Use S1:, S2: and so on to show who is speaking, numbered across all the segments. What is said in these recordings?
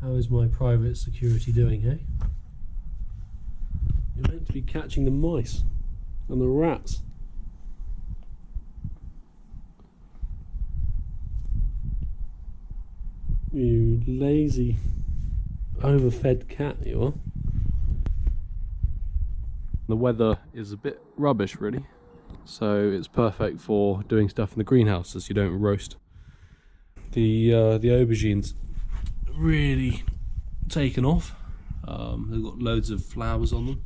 S1: How is my private security doing, hey? You're meant to be catching the mice and the rats. You lazy, overfed cat you are. The weather is a bit rubbish really, so it's perfect for doing stuff in the greenhouse as you don't roast. The aubergines really taken off. They've got loads of flowers on them.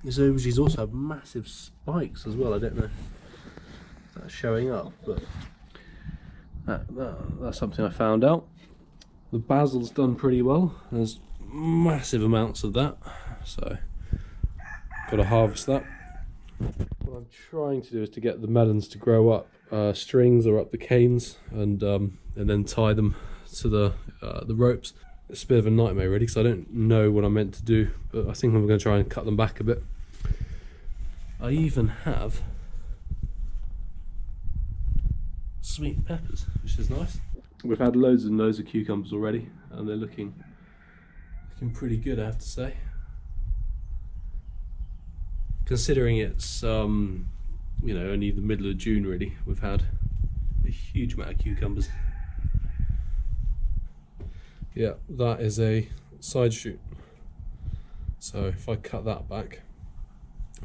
S1: These aubergines also have massive spikes as well. I don't know if that's showing up, but that's something I found out. The basil's done pretty well. There's massive amounts of that, so got to harvest that. What I'm trying to do is to get the melons to grow up strings or up the canes, and then tie them to the ropes. It's a bit of a nightmare really, because I don't know what I'm meant to do, but I think I'm going to try and cut them back a bit. I even have sweet peppers, which is nice. We've had loads and loads of cucumbers already, and they're looking pretty good, I have to say. Considering it's you know, only the middle of June really, we've had a huge amount of cucumbers. Yeah, that is a side shoot. So if I cut that back,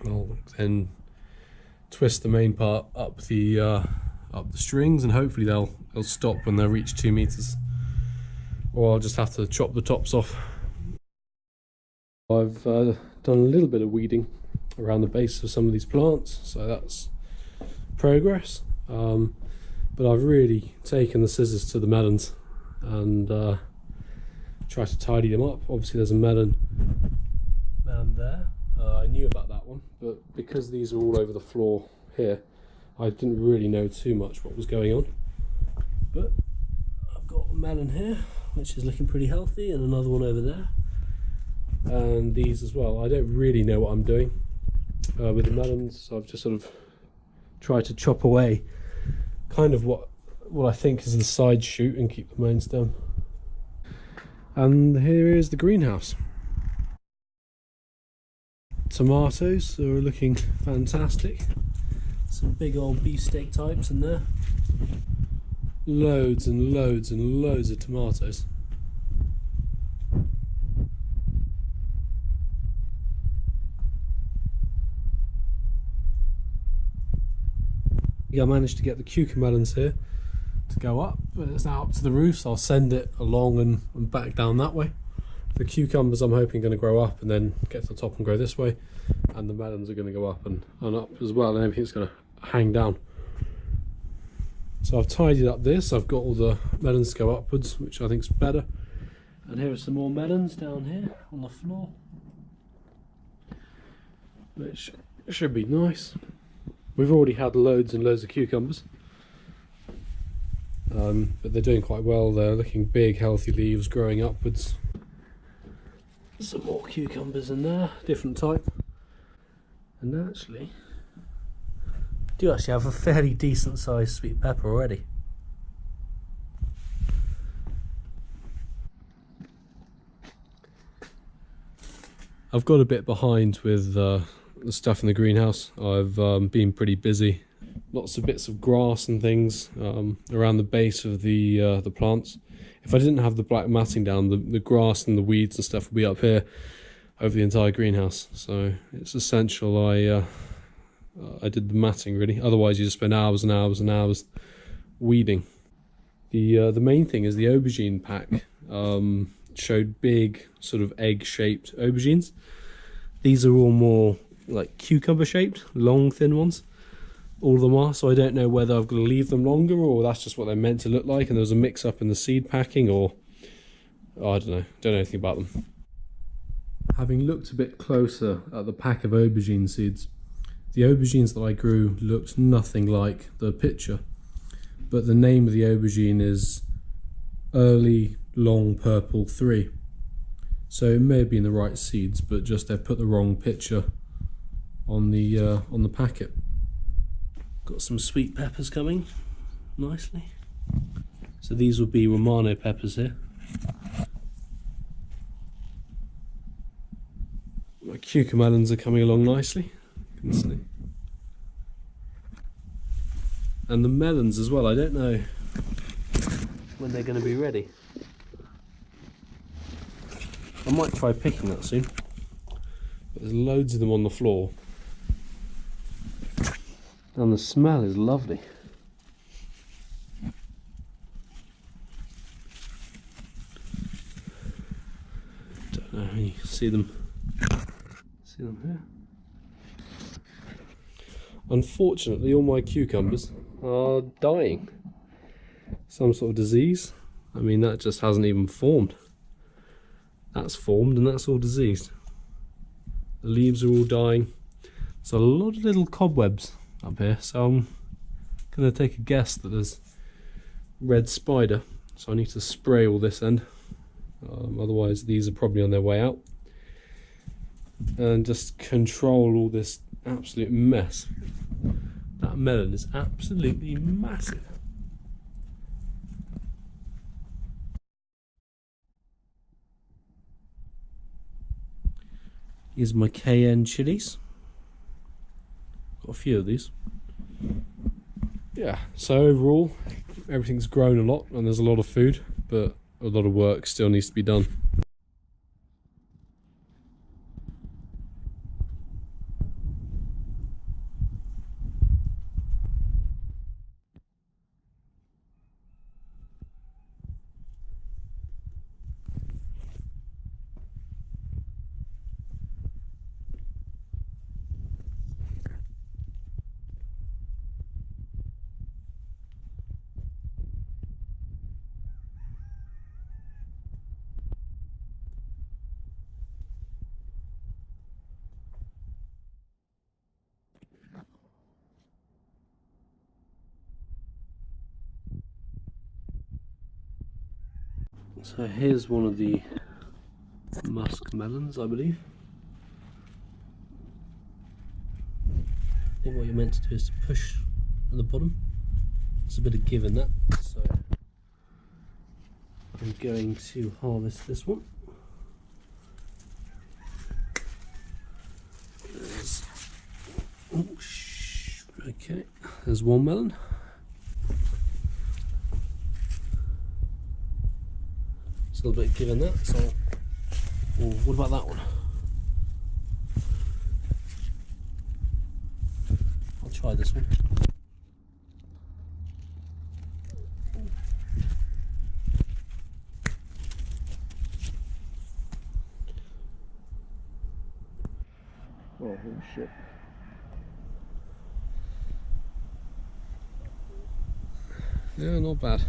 S1: I'll then twist the main part up the strings, and hopefully they'll stop when they reach 2 meters. Or I'll just have to chop the tops off. I've done a little bit of weeding around the base of some of these plants, so that's progress. But I've really taken the scissors to the melons and tried to tidy them up. Obviously there's a melon there. I knew about that one, but because these are all over the floor here, I didn't really know too much what was going on. But I've got a melon here, which is looking pretty healthy, and another one over there. And these as well. I don't really know what I'm doing with the melons, so I've just sort of tried to chop away kind of what I think is the side shoot and keep the main stem. And here is the greenhouse. Tomatoes are looking fantastic. Some big old beefsteak types in there. Loads and loads and loads of tomatoes. I managed to get the cucumber melons here to go up, but it's now up to the roof, so I'll send it along and back down that way. The cucumbers I'm hoping are going to grow up and then get to the top and grow this way, and the melons are going to go up and up as well, and everything's going to hang down. So I've tidied up this, I've got all the melons to go upwards, which I think is better. And here are some more melons down here on the floor, which should be nice. We've already had loads and loads of cucumbers, but they're doing quite well. They're looking big, healthy leaves growing upwards. Some more cucumbers in there, different type. And actually, do actually have a fairly decent sized sweet pepper already. I've got a bit behind with the stuff in the greenhouse. I've been pretty busy. Lots of bits of grass and things around the base of the plants. If I didn't have the black matting down, the grass and the weeds and stuff would be up here over the entire greenhouse. So it's essential I did the matting really. Otherwise you just spend hours and hours and hours weeding. The main thing is the aubergine pack showed big sort of egg-shaped aubergines. These are all more like cucumber shaped, long thin ones. All of them are, so I don't know whether I've got to leave them longer or that's just what they're meant to look like, and there was a mix up in the seed packing, or I don't know anything about them. Having looked a bit closer at the pack of aubergine seeds, the aubergines that I grew looked nothing like the picture, but the name of the aubergine is Early Long Purple 3. So it may have been the right seeds, but just they've put the wrong picture on the packet. Got some sweet peppers coming nicely. There's So these would be Romano peppers here. My cucumber melons are coming along nicely, you can see. And the melons as well, I don't know when they're going to be ready. I might try picking that soon. But there's loads of them on the floor. And the smell is lovely. Don't know how you can see them. See them here? Unfortunately, all my cucumbers are dying. Some sort of disease. I mean, that just hasn't even formed. That's formed and that's all diseased. The leaves are all dying. There's a lot of little cobwebs up here, so I'm going to take a guess that there's red spider. So I need to spray all this end. Otherwise these are probably on their way out. And just control all this absolute mess. That melon is absolutely massive. Here's my cayenne chilies. Got a few of these. Yeah, so overall everything's grown a lot and there's a lot of food, but a lot of work still needs to be done. So here's one of the musk melons, I believe. I think what you're meant to do is to push at the bottom. There's a bit of give in that, so I'm going to harvest this one. Okay, there's one melon. It's a little bit given that, so what about that one? I'll try this one. Oh shit. Yeah, not bad.